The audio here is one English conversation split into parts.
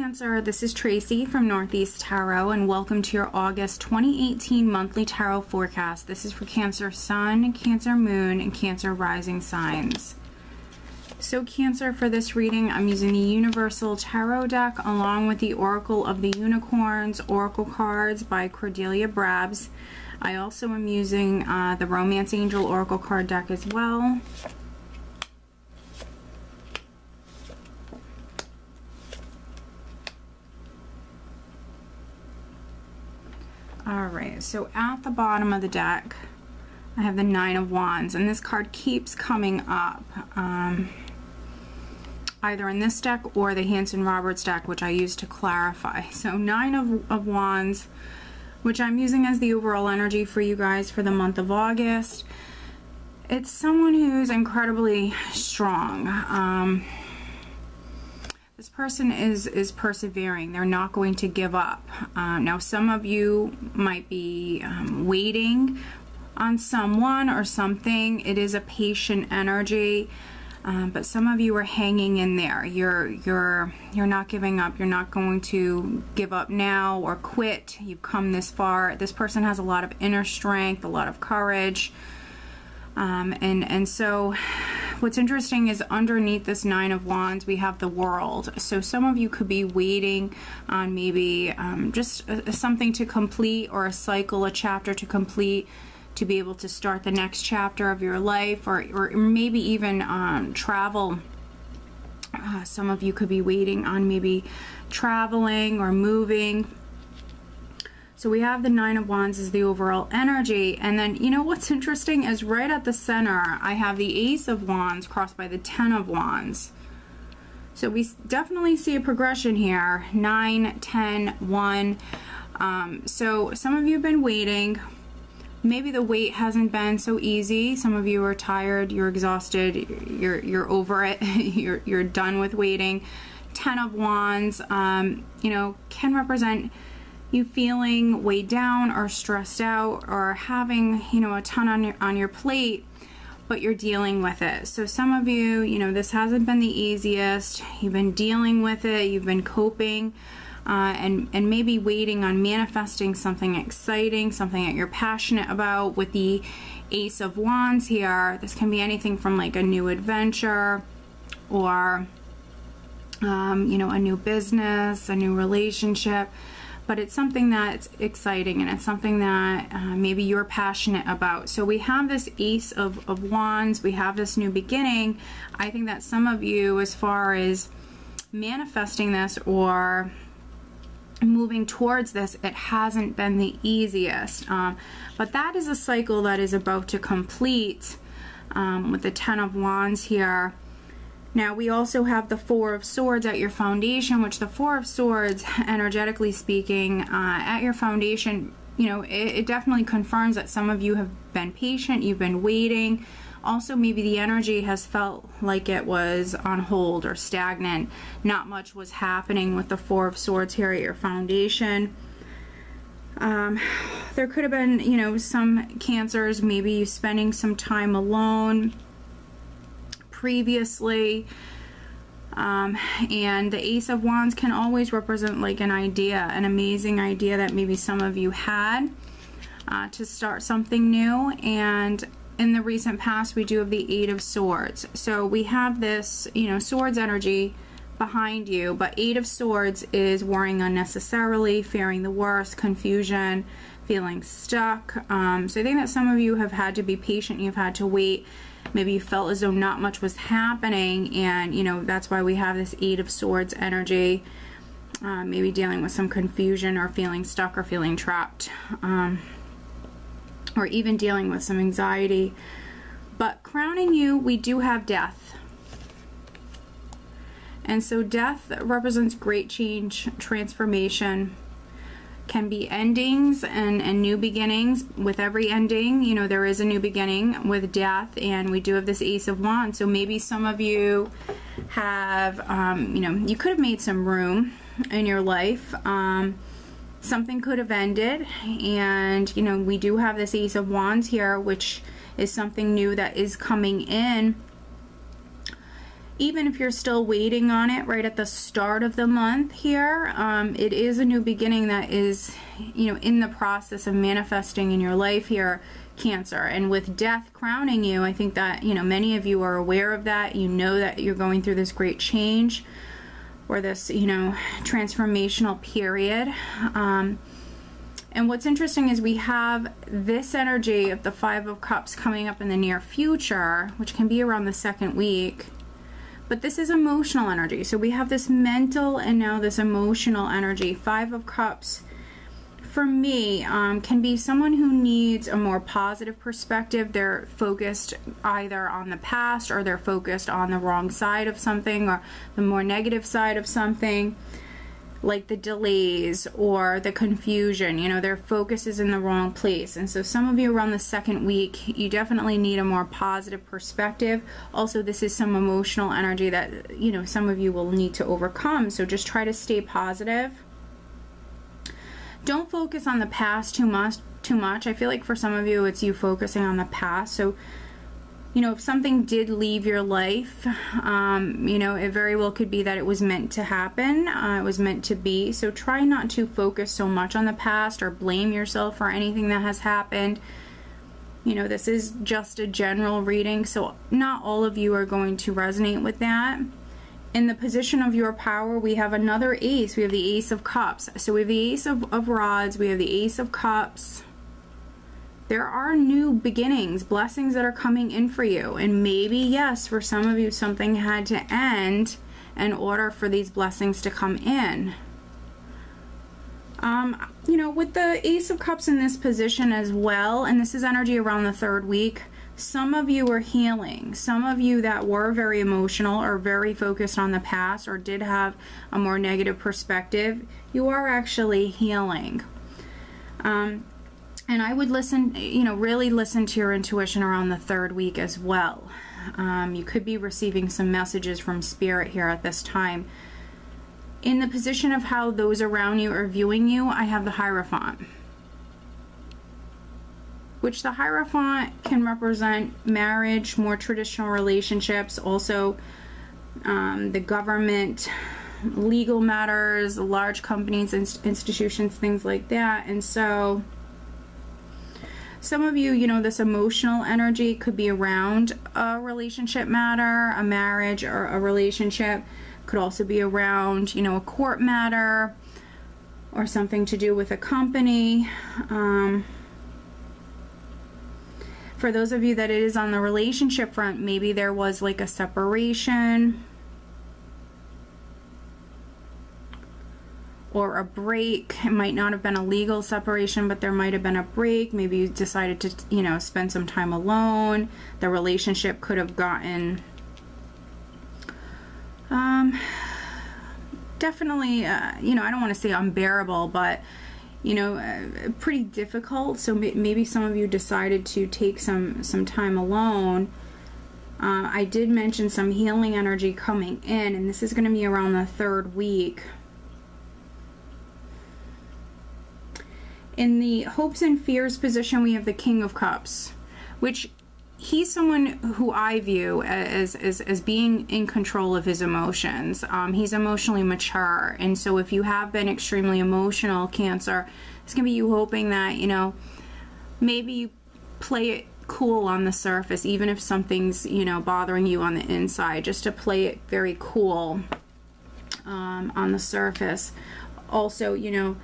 Cancer, this is Tracy from Northeast Tarot, and welcome to your August 2018 monthly tarot forecast. This is for Cancer Sun, Cancer Moon, and Cancer Rising signs. So Cancer, for this reading, I'm using the Universal Tarot deck along with the Oracle of the Unicorns Oracle cards by Cordelia Brabs. I also am using the Romance Angel Oracle card deck as well. Alright, so at the bottom of the deck, I have the Nine of Wands, and this card keeps coming up, either in this deck or the Hanson Roberts deck, which I use to clarify. So Nine of Wands, which I'm using as the overall energy for you guys for the month of August. It's someone who's incredibly strong. This person is persevering. They're not going to give up. Now, some of you might be waiting on someone or something. It is a patient energy, but some of you are hanging in there. You're not giving up. You're not going to give up now or quit. You've come this far. This person has a lot of inner strength, a lot of courage, and so what's interesting is underneath this Nine of Wands, we have the World. So some of you could be waiting on maybe just something to complete, or a cycle, a chapter to complete, to be able to start the next chapter of your life, or maybe even travel. Some of you could be waiting on maybe traveling or moving. So we have the Nine of Wands as the overall energy, and then you know what's interesting is right at the center I have the Ace of Wands crossed by the Ten of Wands. So we definitely see a progression here, 9, 10, 1. So some of you have been waiting. Maybe the wait hasn't been so easy. Some of you are tired, you're exhausted, you're over it, you're done with waiting. Ten of Wands, you know, can represent you feeling weighed down or stressed out, or having, you know, a ton on your plate, but you're dealing with it. So some of you, you know, this hasn't been the easiest. You've been dealing with it, you've been coping, and maybe waiting on manifesting something exciting, something that you're passionate about. With the Ace of Wands here, this can be anything from like a new adventure, or you know, a new business, a new relationship. But it's something that's exciting, and it's something that maybe you're passionate about. So we have this Ace of Wands, we have this new beginning. I think that some of you, as far as manifesting this or moving towards this, it hasn't been the easiest. But that is a cycle that is about to complete with the Ten of Wands here. Now we also have the Four of Swords at your foundation, which the Four of Swords, energetically speaking, at your foundation, you know, it definitely confirms that some of you have been patient, you've been waiting. Also, maybe the energy has felt like it was on hold or stagnant. Not much was happening with the Four of Swords here at your foundation. There could have been, you know, some Cancers, maybe you spending some time alone previously, and the Ace of Wands can always represent like an idea, an amazing idea that maybe some of you had to start something new. And in the recent past, we do have the Eight of Swords. So we have this, you know, Swords energy behind you, but Eight of Swords is worrying unnecessarily, fearing the worst, confusion, feeling stuck. So I think that some of you have had to be patient, you've had to wait. Maybe you felt as though not much was happening, and you know, that's why we have this Eight of Swords energy. Maybe dealing with some confusion, or feeling stuck, or feeling trapped, or even dealing with some anxiety. But crowning you, we do have Death. And so Death represents great change, transformation. Can be endings and new beginnings. With every ending, you know, there is a new beginning with Death, and we do have this Ace of Wands. So maybe some of you have, you know, you could have made some room in your life. Something could have ended, and you know, we do have this Ace of Wands here, which is something new that is coming in. even if you're still waiting on it right at the start of the month here, it is a new beginning that is, you know, in the process of manifesting in your life here, Cancer. And with death crowning you, I think that, you know, many of you are aware of that. You know that you're going through this great change or this, you know, transformational period. And what's interesting is we have this energy of the Five of Cups coming up in the near future, which can be around the second week. But this is emotional energy. So we have this mental and now this emotional energy. Five of Cups, for me, can be someone who needs a more positive perspective. They're focused either on the past or they're focused on the wrong side of something or the more negative side of something, like the delays or the confusion. You know, their focus is in the wrong place. And so some of you around the second week, you definitely need a more positive perspective. Also, this is some emotional energy that, you know, some of you will need to overcome. So just try to stay positive. Don't focus on the past too much. I feel like for some of you, it's you focusing on the past. So, you know, if something did leave your life, you know, it very well could be that it was meant to happen. It was meant to be. So try not to focus so much on the past or blame yourself for anything that has happened. You know, this is just a general reading, so not all of you are going to resonate with that. In the position of your power, we have another ace. We have the Ace of Cups. So we have the Ace of Rods. We have the Ace of Cups. There are new beginnings, blessings that are coming in for you. And maybe, yes, for some of you, something had to end in order for these blessings to come in. You know, with the Ace of Cups in this position as well, and this is energy around the third week, some of you are healing. Some of you that were very emotional or very focused on the past or did have a more negative perspective, you are actually healing. And I would listen, you know, really listen to your intuition around the third week as well. You could be receiving some messages from Spirit here at this time. In the position of how those around you are viewing you, I have the Hierophant, which the Hierophant can represent marriage, more traditional relationships, also the government, legal matters, large companies, institutions, things like that. And so some of you, you know, this emotional energy could be around a relationship matter, a marriage or a relationship. Could also be around, you know, a court matter or something to do with a company. For those of you that it is on the relationship front, maybe there was like a separation or a break. It might not have been a legal separation, but there might have been a break. Maybe you decided to, you know, spend some time alone. The relationship could have gotten definitely, you know, I don't want to say unbearable, but, you know, pretty difficult. So maybe some of you decided to take some time alone. I did mention some healing energy coming in, and this is going to be around the third week. In the hopes and fears position, we have the King of Cups, which he's someone who I view as being in control of his emotions. He's emotionally mature, and so if you have been extremely emotional, Cancer, it's going to be you hoping that, you know, maybe you play it cool on the surface, even if something's, you know, bothering you on the inside, just to play it very cool on the surface. Also, you know,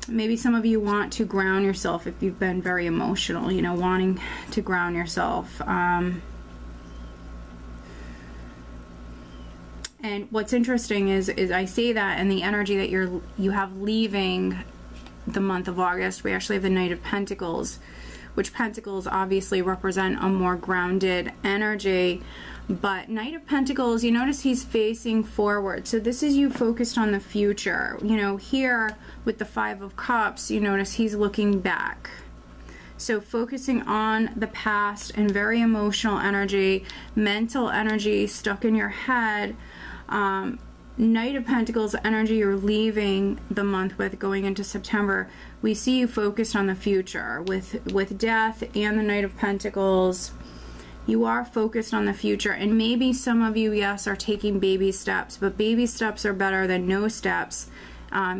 maybe some of you want to ground yourself if you've been very emotional, you know, wanting to ground yourself. And what's interesting is I say that, and the energy that you have leaving the month of August, we actually have the Knight of Pentacles, which Pentacles obviously represent a more grounded energy. But Knight of Pentacles, you notice he's facing forward. So this is you focused on the future. You know, here with the Five of Cups, you notice he's looking back. So focusing on the past and very emotional energy, mental energy stuck in your head. Knight of Pentacles energy you're leaving the month with, going into September. We see you focused on the future with death and the Knight of Pentacles. You are focused on the future, and maybe some of you, yes, are taking baby steps, but baby steps are better than no steps.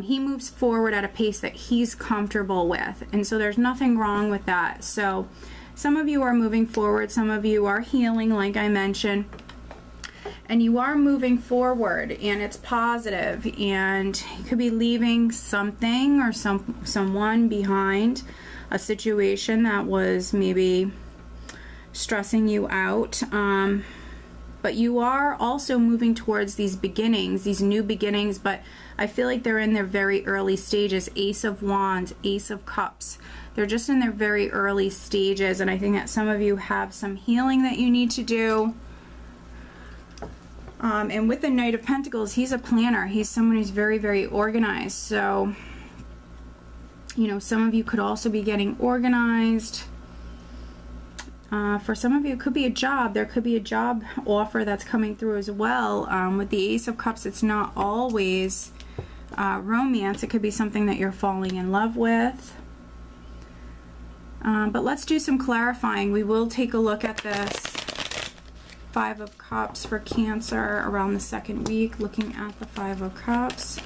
He moves forward at a pace that he's comfortable with, and so there's nothing wrong with that. So some of you are moving forward, some of you are healing, like I mentioned, and you are moving forward, and it's positive, and you could be leaving something or someone behind, a situation that was maybe stressing you out. But you are also moving towards these beginnings, these new beginnings, but I feel like they're in their very early stages. Ace of Wands, Ace of Cups. They're just in their very early stages, and I think that some of you have some healing that you need to do. And with the Knight of Pentacles, he's a planner. He's someone who's very, very organized. So, you know, some of you could also be getting organized. For some of you, it could be a job. There could be a job offer that's coming through as well. With the Ace of Cups, it's not always romance. It could be something that you're falling in love with. But let's do some clarifying. We will take a look at this Five of Cups for Cancer around the second week, looking at the Five of Cups.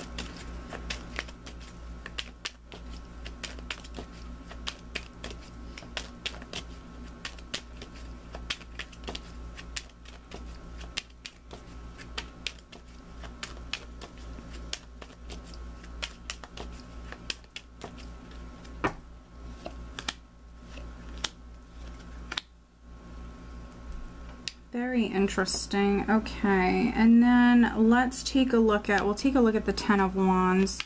Very interesting. Okay, and then let's take a look at, we'll take a look at the Ten of Wands.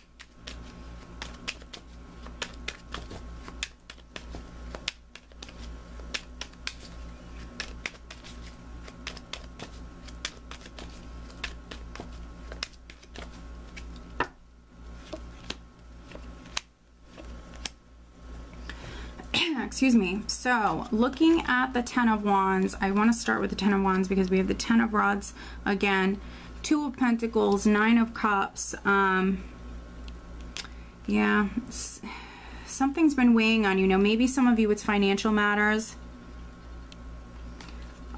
Excuse me. So looking at the Ten of Wands, I want to start with the Ten of Wands because we have the Ten of Rods again, Two of Pentacles, Nine of Cups. Yeah, something's been weighing on you. Now, maybe some of you it's financial matters.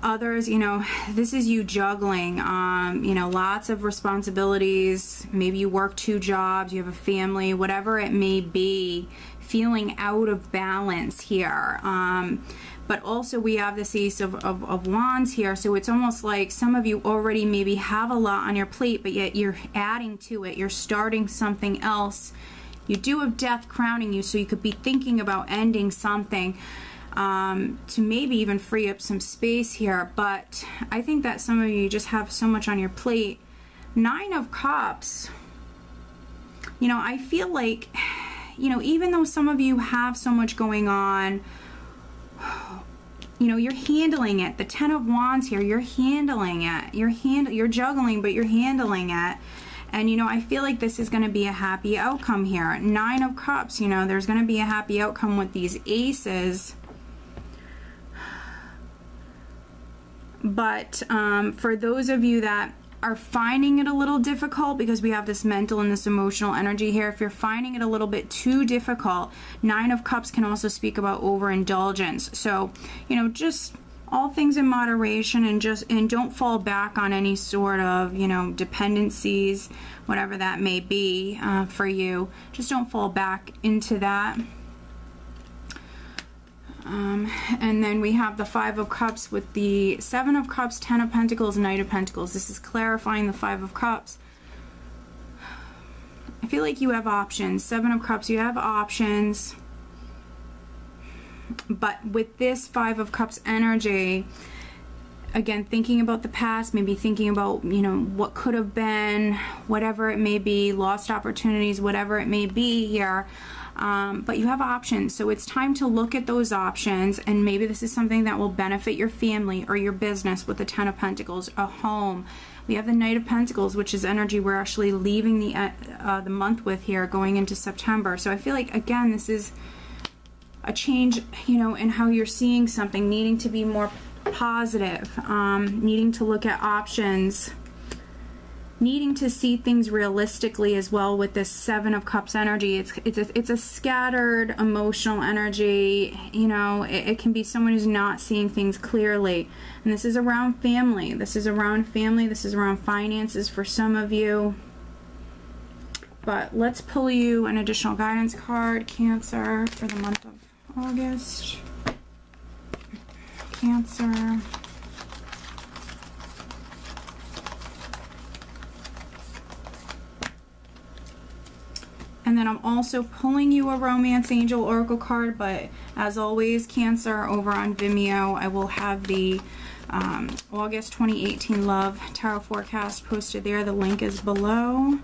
Others, you know, this is you juggling, you know, lots of responsibilities. Maybe you work 2 jobs, you have a family, whatever it may be. Feeling out of balance here. But also we have this Ace of Wands here, so it's almost like some of you already maybe have a lot on your plate, but yet you're adding to it. You're starting something else. You do have Death crowning you, so you could be thinking about ending something to maybe even free up some space here. But I think that some of you just have so much on your plate. Nine of Cups, you know, I feel like, you know, even though some of you have so much going on, you know, you're handling it. The Ten of Wands here, you're handling it. You're juggling, but you're handling it. And, you know, I feel like this is going to be a happy outcome here. Nine of Cups, you know, there's going to be a happy outcome with these aces. But for those of you that are finding it a little difficult, because we have this mental and this emotional energy here, if you're finding it a little bit too difficult, Nine of Cups can also speak about overindulgence. So, you know, just all things in moderation, and don't fall back on any sort of, you know, dependencies, whatever that may be for you. Just don't fall back into that. And then we have the Five of Cups with the Seven of Cups, Ten of Pentacles, Knight of Pentacles. This is clarifying the Five of Cups. I feel like you have options. Seven of Cups, you have options. But with this Five of Cups energy, again, thinking about the past, maybe thinking about, you know, what could have been, whatever it may be, lost opportunities, whatever it may be here. But you have options, so it's time to look at those options, and maybe this is something that will benefit your family or your business with the Ten of Pentacles, a home. We have the Knight of Pentacles, which is energy we're actually leaving the month with here, going into September. So I feel like, again, this is a change, you know, in how you're seeing something, needing to be more positive, needing to look at options. needing to see things realistically as well with this Seven of Cups energy. It's a scattered emotional energy. You know, it can be someone who's not seeing things clearly. And this is around family. This is around family. This is around finances for some of you. But let's pull you an additional guidance card, Cancer, for the month of August. Cancer. And then I'm also pulling you a Romance Angel Oracle card, but as always, Cancer, over on Vimeo, I will have the August 2018 Love Tarot Forecast posted there. The link is below.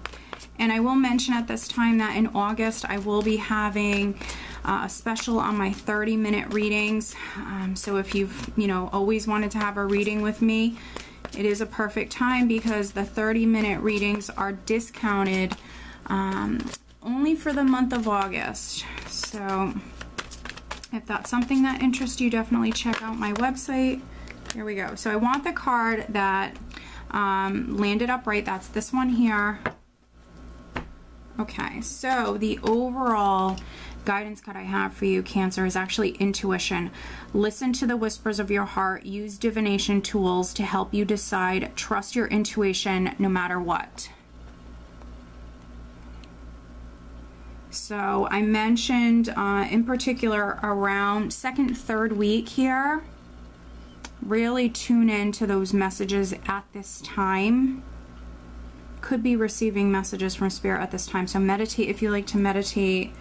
And I will mention at this time that in August, I will be having a special on my 30-minute readings. So if you've, you know, always wanted to have a reading with me, it is a perfect time because the 30-minute readings are discounted only for the month of August. So if that's something that interests you, definitely check out my website. Here we go. So I want the card that landed upright. That's this one here. Okay, so the overall guidance card I have for you, Cancer, is actually intuition. Listen to the whispers of your heart. Use divination tools to help you decide. Trust your intuition no matter what. So I mentioned in particular around second, third week here, really tune in to those messages at this time. Could be receiving messages from Spirit at this time. So meditate if you like to meditate.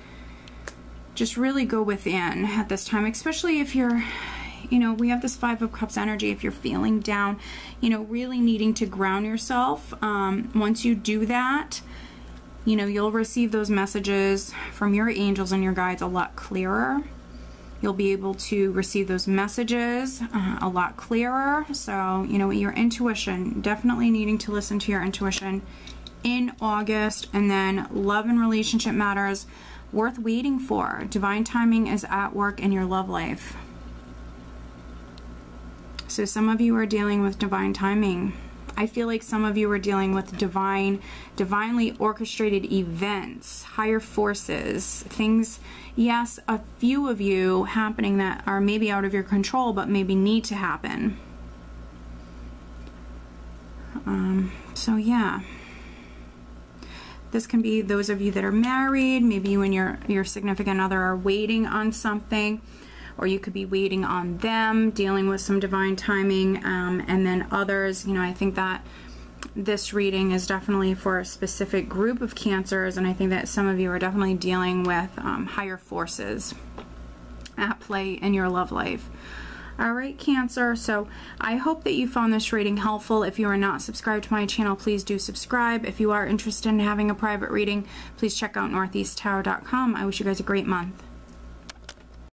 Just really go within at this time, especially if you're, you know, we have this Five of Cups energy. If you're feeling down, you know, really needing to ground yourself. Once you do that, you know, you'll receive those messages from your angels and your guides a lot clearer. You'll be able to receive those messages a lot clearer. So, you know, your intuition, definitely needing to listen to your intuition in August. And then love and relationship matters, worth waiting for. Divine timing is at work in your love life. So some of you are dealing with divine timing. I feel like some of you are dealing with divinely orchestrated events, higher forces, things, yes, a few of you happening that are maybe out of your control, but maybe need to happen. So yeah. This can be those of you that are married, maybe you and your significant other are waiting on something, or you could be waiting on them, dealing with some divine timing, and then others, you know, I think that this reading is definitely for a specific group of Cancers, and I think that some of you are definitely dealing with higher forces at play in your love life. All right, Cancer, so I hope that you found this reading helpful. If you are not subscribed to my channel, please do subscribe. If you are interested in having a private reading, please check out northeasttarot.com. I wish you guys a great month.